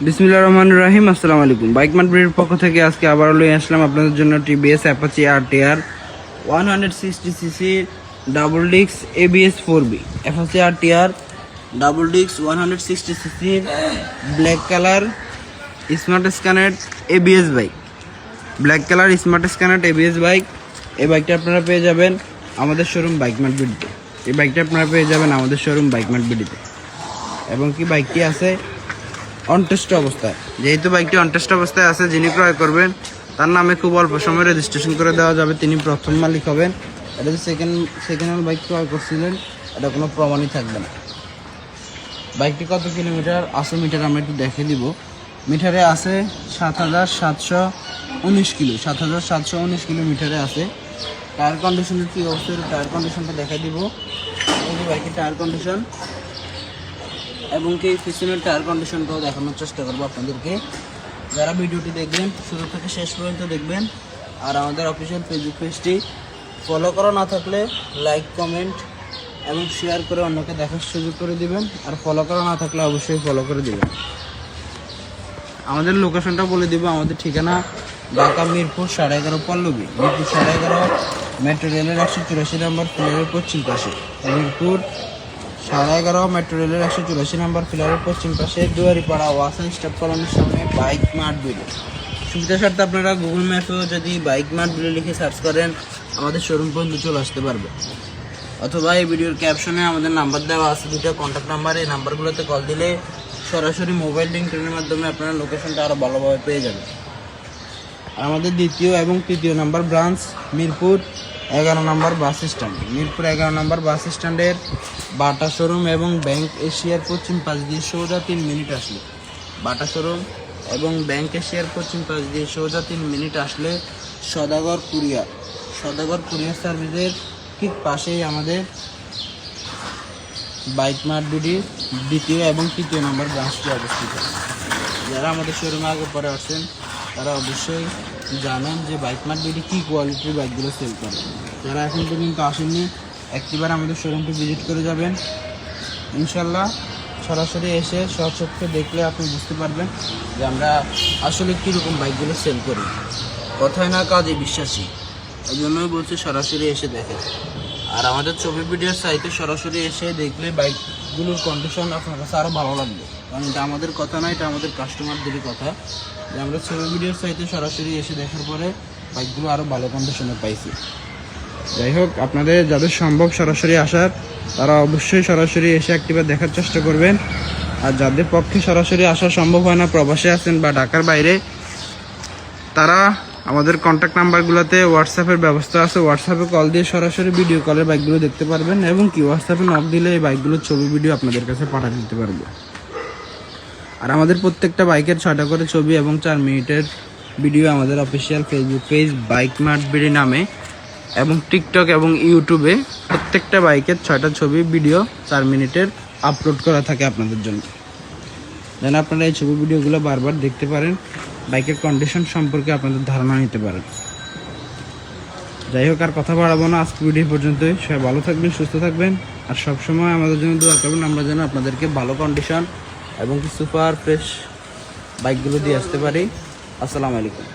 বিসমিল্লাহির রহমানির রহিম। আসসালামু আলাইকুম। বাইক মার্ট ব্রিডের পক্ষ থেকে আজকে আবারও নিয়ে আসলাম আপনাদের জন্য TVS Apache RTR 160cc double disc ABS 4B Apache RTR double disc 160cc black colour smart স্ক্যানেট ABS bike. Black colour smart স্ক্যানেট ABS বাইক। এই বাইকটা আপনারা পেয়ে যাবেন আমাদের শোরুম বাইক মার্ট ব্রিডে। এই বাইকটা আপনারা পেয়ে যাবেন আমাদের শোরুম বাইক মার্ট ব্রিডে। এবং কি বাইকটি আছে অনটেস্ট অবস্থায়। যেহেতু বাইকটি অনটেস্ট অবস্থায় আছে, যিনি ক্রয় করবেন তার নামে খুব অল্প সময়ে রেজিস্ট্রেশন করে দেওয়া যাবে, তিনি প্রথম মালিক হবেন। এটা যে সেকেন্ড হ্যান্ড বাইক ক্রয় করছিলেন, এটা কোনো প্রমাণই থাকবে না। বাইকটি কত কিলোমিটার আছে মিটার আমরা একটু দেখে দিব। মিটারে আছে 7719 কিলো, 7719 কিলোমিটারে আছে। টায়ার কন্ডিশনের কী অবস্থা, টায়ার কন্ডিশনটা দেখে দিব। এই যে বাইকের টায়ার কন্ডিশন এবং কি পিছনের টায়ার কন্ডিশনটাও দেখানোর চেষ্টা করবো আপনাদেরকে। যারা ভিডিওটি দেখবেন শুরু থেকে শেষ পর্যন্ত দেখবেন। আর আমাদের অফিসিয়াল ফেসবুক পেজটি ফলো করা না থাকলে লাইক, কমেন্ট এবং শেয়ার করে অন্যকে দেখার সুযোগ করে দিবেন। আর ফলো করা না থাকলে অবশ্যই ফলো করে দিবেন। আমাদের লোকেশনটা বলে দিব। আমাদের ঠিকানা ঢাকা মিরপুর 11.5 পল্লবী, মিরপুর 11.5 মেট্রো রেলের 184 নম্বর ফ্লোরের পশ্চিম পাশে। মিরপুর 11.5 মেট্রো রেলের 184 নম্বর ফ্লোরের পশ্চিম পাশে দুয়ারিপাড়া ওয়াসান স্টাফ কলোনির সামনে বাইক মার্ট ব্রিড। সুবিধা স্বার্থে আপনারা গুগল ম্যাপেও যদি বাইক মার্ট ব্রিড লিখে সার্চ করেন আমাদের শোরুম পর্যন্ত চলে আসতে পারবে। অথবা এই ভিডিওর ক্যাপশনে আমাদের নাম্বার দেওয়া আছে, দুটো কন্ট্যাক্ট নাম্বার। এই নাম্বারগুলোতে কল দিলে সরাসরি মোবাইল রিংটোনের মাধ্যমে আপনারা লোকেশনটা আরও ভালোভাবে পেয়ে যাবেন। আর আমাদের দ্বিতীয় এবং তৃতীয় নাম্বার ব্রাঞ্চ মিরপুর 11 নম্বর বাস স্ট্যান্ড। মিরপুর 11 নম্বর বাস স্ট্যান্ডের বাটা শোরুম এবং ব্যাংক এশিয়ার পশ্চিম পাশ দিয়ে সোজা 3 মিনিট আসলে, বাটা শোরুম এবং ব্যাংক এশিয়ার পশ্চিম পাশ দিয়ে সোজা 3 মিনিট আসলে সদাগর কুরিয়ার সার্ভিসের ঠিক পাশেই আমাদের বাইক মার্ট ব্রিডের দ্বিতীয় এবং তৃতীয় নম্বর ব্রাঞ্চটি অবস্থিত। যারা আমাদের শোরুমে আগে পরে আসছেন তারা অবশ্যই জানেন যে বাইক মার্ট ব্রিডে কী কোয়ালিটির বাইকগুলো সেল করে। যারা এখন পর্যন্ত আসেননি একটিবার আমাদের শোরুমটি ভিজিট করে যাবেন। ইনশাল্লাহ সরাসরি এসে সচক্ষে দেখলে আপনি বুঝতে পারবেন যে আমরা আসলে কীরকম বাইকগুলো সেল করি। কথায় না কাজে বিশ্বাসী, এই জন্যই বলছি সরাসরি এসে দেখে। আর আমাদের ছবি ভিডিওর সাইটে সরাসরি এসে দেখলে বাইকগুলোর কন্ডিশন আপনার কাছে আরও ভালো লাগবে। কারণ এটা আমাদের কথা না, এটা আমাদের কাস্টমারদেরই কথা যে আমরা ছবি ভিডিওর সাইটে সরাসরি এসে দেখার পরে বাইকগুলো আরও ভালো কন্ডিশনে পাইছি। যাই হোক, আপনাদের যাদের সম্ভব সরাসরি আসার তারা অবশ্যই সরাসরি এসে একটিবার দেখার চেষ্টা করবেন। আর যাদের পক্ষে সরাসরি আসা সম্ভব হয় না, প্রবাসে আছেন বা ঢাকার বাইরে, তারা আমাদের কন্ট্যাক্ট নাম্বারগুলোতে হোয়াটসঅ্যাপের ব্যবস্থা আছে। হোয়াটসঅ্যাপে কল দিয়ে সরাসরি ভিডিও কলের বাইকগুলো দেখতে পারবেন এবং কি হোয়াটসঅ্যাপে নক দিলে এই বাইকগুলোর ছবি ভিডিও আপনাদের কাছে পাঠিয়ে দিতে পারবো। আর আমাদের প্রত্যেকটা বাইকের 6টা করে ছবি এবং 4 মিনিটের ভিডিও আমাদের official Facebook page bike mart breed নামে এবং টিকটক এবং ইউটিউবে প্রত্যেকটা বাইকের 6টা ছবি ভিডিও 4 মিনিটের আপলোড করা থাকে আপনাদের জন্য, যেন আপনারা এই ছবি ভিডিওগুলো বারবার দেখতে পারেন, বাইকের কন্ডিশন সম্পর্কে আপনাদের ধারণা নিতে পারেন। যাই হোক, আর কথা বাড়াবো না, আজকে ভিডিও পর্যন্তই। সবাই ভালো থাকবেন, সুস্থ থাকবেন আর সবসময় আমাদের জন্য দোয়া করবেন। আমরা যেন আপনাদেরকে ভালো কন্ডিশন এবং কি সুপার ফ্রেশ বাইকগুলো দিয়ে আসতে পারি। আসসালামু আলাইকুম।